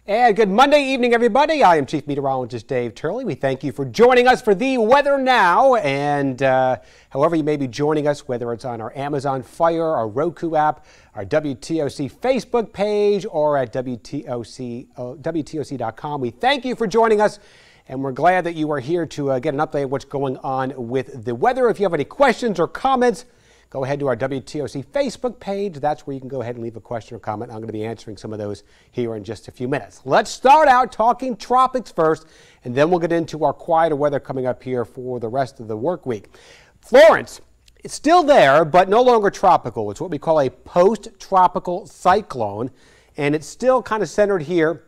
And good Monday evening, everybody. I am Chief Meteorologist Dave Turley. We thank you for joining us for the weather now. And however you may be joining us, whether it's on our Amazon Fire, our Roku app, our WTOC Facebook page, or at WTOC.com, we thank you for joining us. And we're glad that you are here to get an update of what's going on with the weather. If you have any questions or comments, go ahead to our WTOC Facebook page. That's where you can go ahead and leave a question or comment. I'm going to be answering some of those here in just a few minutes. Let's start out talking tropics first, and then we'll get into our quieter weather coming up here for the rest of the work week. Florence, it's still there, but no longer tropical. It's what we call a post-tropical cyclone, and it's still kind of centered here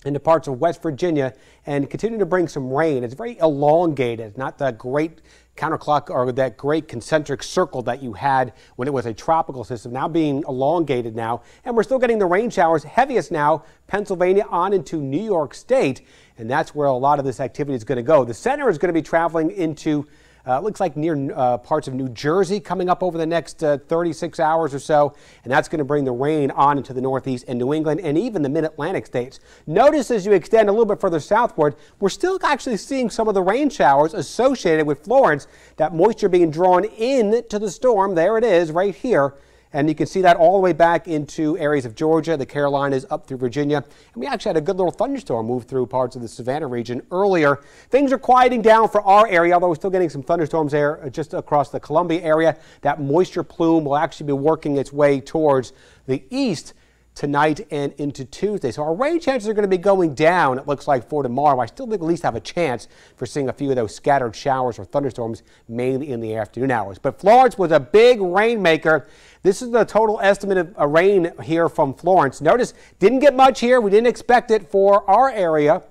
into parts of West Virginia and continuing to bring some rain. It's very elongated, not that great counterclock or that great concentric circle that you had when it was a tropical system, now being elongated now. And we're still getting the rain showers, heaviest now, Pennsylvania on into New York State. And that's where a lot of this activity is going to go. The center is going to be traveling into looks like near parts of New Jersey coming up over the next 36 hours or so, and that's going to bring the rain on into the Northeast and New England and even the mid-Atlantic states. Notice as you extend a little bit further southward, we're still actually seeing some of the rain showers associated with Florence, that moisture being drawn into the storm. There it is right here. And you can see that all the way back into areas of Georgia, the Carolinas, up through Virginia. And we actually had a good little thunderstorm move through parts of the Savannah region earlier. Things are quieting down for our area, although we're still getting some thunderstorms there just across the Columbia area. That moisture plume will actually be working its way towards the east tonight and into Tuesday. So our rain chances are going to be going down, it looks like, for tomorrow. I still think at least have a chance for seeing a few of those scattered showers or thunderstorms, mainly in the afternoon hours. But Florence was a big rainmaker. This is the total estimate of rain here from Florence. Notice, didn't get much here. We didn't expect it for our area,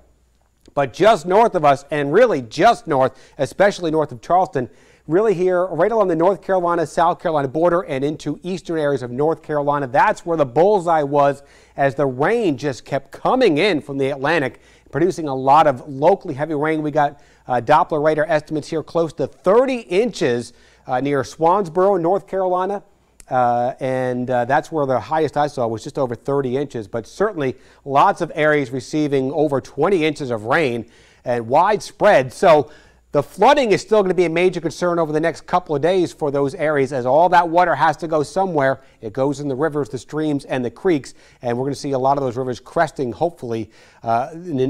but just north of us, and really just north, especially north of Charleston, really here right along the North Carolina, South Carolina border and into eastern areas of North Carolina. That's where the bullseye was, as the rain just kept coming in from the Atlantic, producing a lot of locally heavy rain. We got Doppler radar estimates here close to 30 inches near Swansboro, North Carolina. That's where the highest I saw was just over 30 inches, but certainly lots of areas receiving over 20 inches of rain and widespread. So the flooding is still going to be a major concern over the next couple of days for those areas, as all that water has to go somewhere. It goes in the rivers, the streams, and the creeks, and we're going to see a lot of those rivers cresting, hopefully,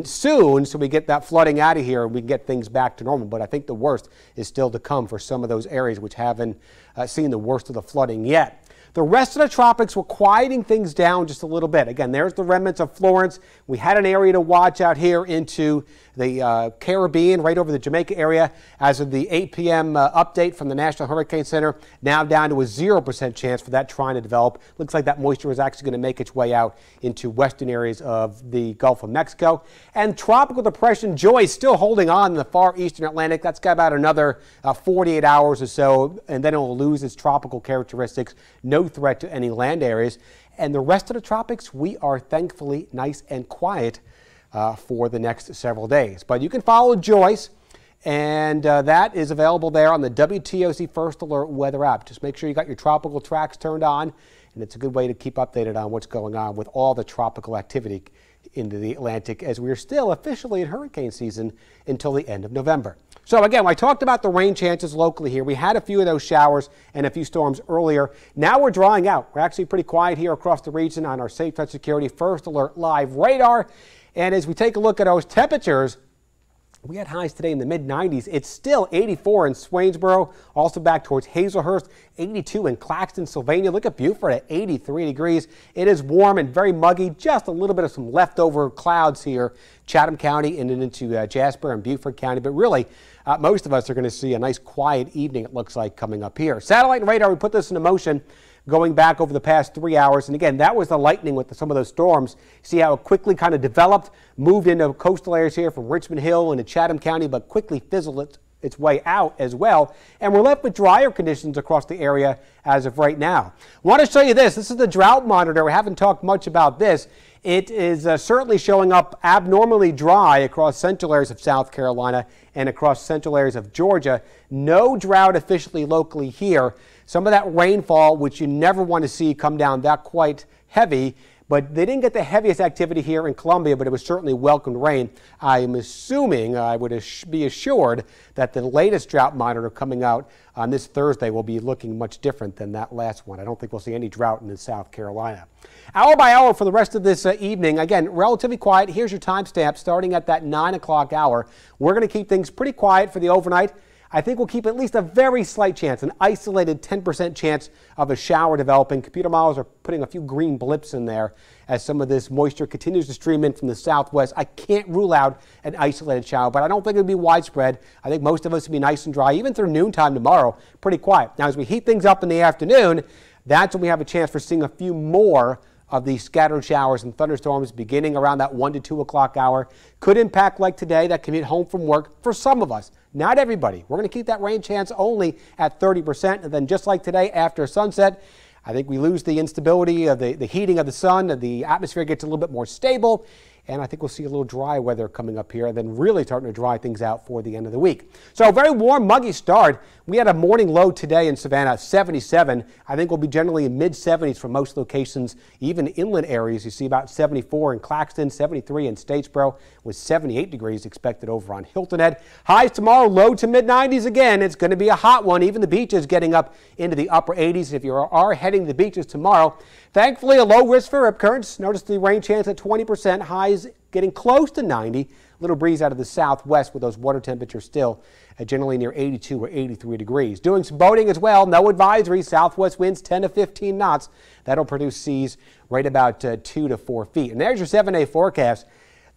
soon, so we get that flooding out of here and we can get things back to normal. But I think the worst is still to come for some of those areas which haven't seen the worst of the flooding yet. The rest of the tropics were quieting things down just a little bit. Again, there's the remnants of Florence. We had an area to watch out here into the Caribbean, right over the Jamaica area. As of the 8 p.m. Update from the National Hurricane Center, now down to a 0% chance for that trying to develop. Looks like that moisture is actually going to make its way out into western areas of the Gulf of Mexico. And Tropical Depression Joyce still holding on in the far eastern Atlantic. That's got about another 48 hours or so, and then it will lose its tropical characteristics. No threat to any land areas. And the rest of the tropics, we are thankfully nice and quiet for the next several days. But you can follow Joyce, and that is available there on the WTOC First Alert weather app. Just make sure you got your tropical tracks turned on, and it's a good way to keep updated on what's going on with all the tropical activity into the Atlantic, as we are still officially in hurricane season until the end of November. So again, I talked about the rain chances locally here. We had a few of those showers and a few storms earlier. Now we're drying out. We're actually pretty quiet here across the region on our Safe Touch Security First Alert Live radar. And as we take a look at those temperatures, we had highs today in the mid-90s. It's still 84 in Swainsboro, also back towards Hazelhurst, 82 in Claxton, Sylvania. Look at Beaufort at 83 degrees. It is warm and very muggy. Just a little bit of some leftover clouds here, Chatham County and then into Jasper and Beaufort County. But really, most of us are going to see a nice quiet evening, it looks like, coming up here. Satellite and radar, we put this into motion going back over the past 3 hours. And again, that was the lightning with some of those storms. See how it quickly kind of developed, moved into coastal areas here from Richmond Hill into Chatham County, but quickly fizzled its way out as well. And we're left with drier conditions across the area as of right now. I want to show you this. This is the drought monitor. We haven't talked much about this. It is certainly showing up abnormally dry across central areas of South Carolina and across central areas of Georgia. No drought officially locally here. Some of that rainfall, which you never want to see come down that quite heavy, but they didn't get the heaviest activity here in Columbia, but it was certainly welcomed rain. I am assuming, I would be assured that the latest drought monitor coming out on this Thursday will be looking much different than that last one. I don't think we'll see any drought in South Carolina. Hour by hour for the rest of this evening. Again, relatively quiet. Here's your timestamp starting at that 9 o'clock hour. We're going to keep things pretty quiet for the overnight. I think we'll keep at least a very slight chance, an isolated 10% chance of a shower developing. Computer models are putting a few green blips in there as some of this moisture continues to stream in from the southwest. I can't rule out an isolated shower, but I don't think it'll be widespread. I think most of us will be nice and dry, even through noontime tomorrow, pretty quiet. Now, as we heat things up in the afternoon, that's when we have a chance for seeing a few more of these scattered showers and thunderstorms beginning around that 1 to 2 o'clock hour. Could impact, like today, that commute home from work for some of us. Not everybody. We're going to keep that rain chance only at 30%. And then just like today, after sunset, I think we lose the instability of the heating of the sun, and the atmosphere gets a little bit more stable. And I think we'll see a little dry weather coming up here and then really starting to dry things out for the end of the week. So a very warm, muggy start. We had a morning low today in Savannah, 77. I think we'll be generally in mid-70s for most locations, even inland areas. You see about 74 in Claxton, 73 in Statesboro, with 78 degrees expected over on Hilton Head. Highs tomorrow, low to mid-90s again. It's going to be a hot one. Even the beaches getting up into the upper 80s if you are heading to the beaches tomorrow. Thankfully, a low risk for rip currents. Notice the rain chance at 20%. Highs getting close to 90. Little breeze out of the southwest with those water temperatures still generally near 82 or 83 degrees. Doing some boating as well. No advisory. Southwest winds 10 to 15 knots. That'll produce seas right about 2 to 4 feet. And there's your 7-day forecast.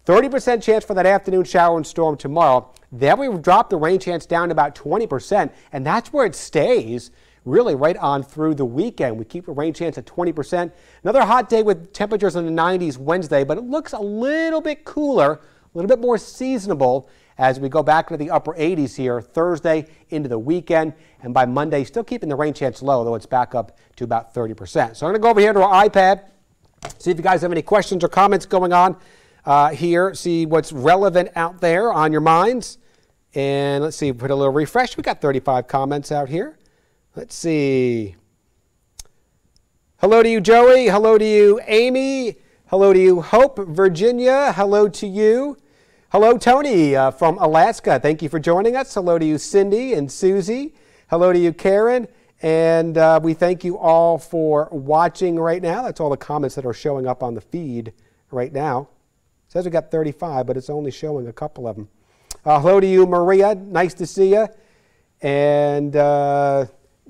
30% chance for that afternoon shower and storm tomorrow. Then we drop the rain chance down to about 20%, and that's where it stays really right on through the weekend. We keep the rain chance at 20%. Another hot day with temperatures in the 90s Wednesday, but it looks a little bit cooler, a little bit more seasonable as we go back into the upper 80s here Thursday into the weekend. And by Monday, still keeping the rain chance low, though it's back up to about 30%. So I'm going to go over here to our iPad, see if you guys have any questions or comments going on here, see what's relevant out there on your minds. And let's see, put a little refresh. We got 35 comments out here. Let's see. Hello to you, Joey. Hello to you, Amy. Hello to you, Hope, Virginia. Hello to you. Hello, Tony from Alaska. Thank you for joining us. Hello to you, Cindy and Susie. Hello to you, Karen. And we thank you all for watching right now. That's all the comments that are showing up on the feed right now. It says we got 35, but it's only showing a couple of them. Hello to you, Maria. Nice to see you. And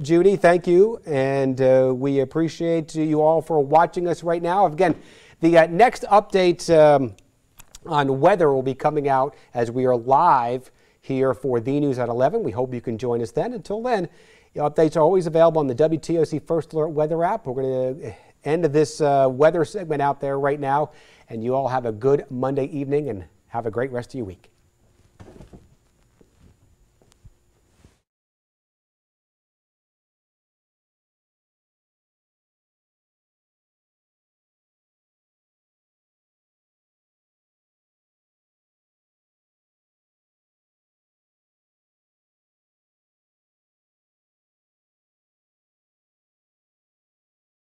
Judy, thank you, and we appreciate you all for watching us right now. Again, the next update on weather will be coming out as we are live here for The News at 11. We hope you can join us then. Until then, updates are always available on the WTOC First Alert weather app. We're going to end this weather segment out there right now, and you all have a good Monday evening and have a great rest of your week.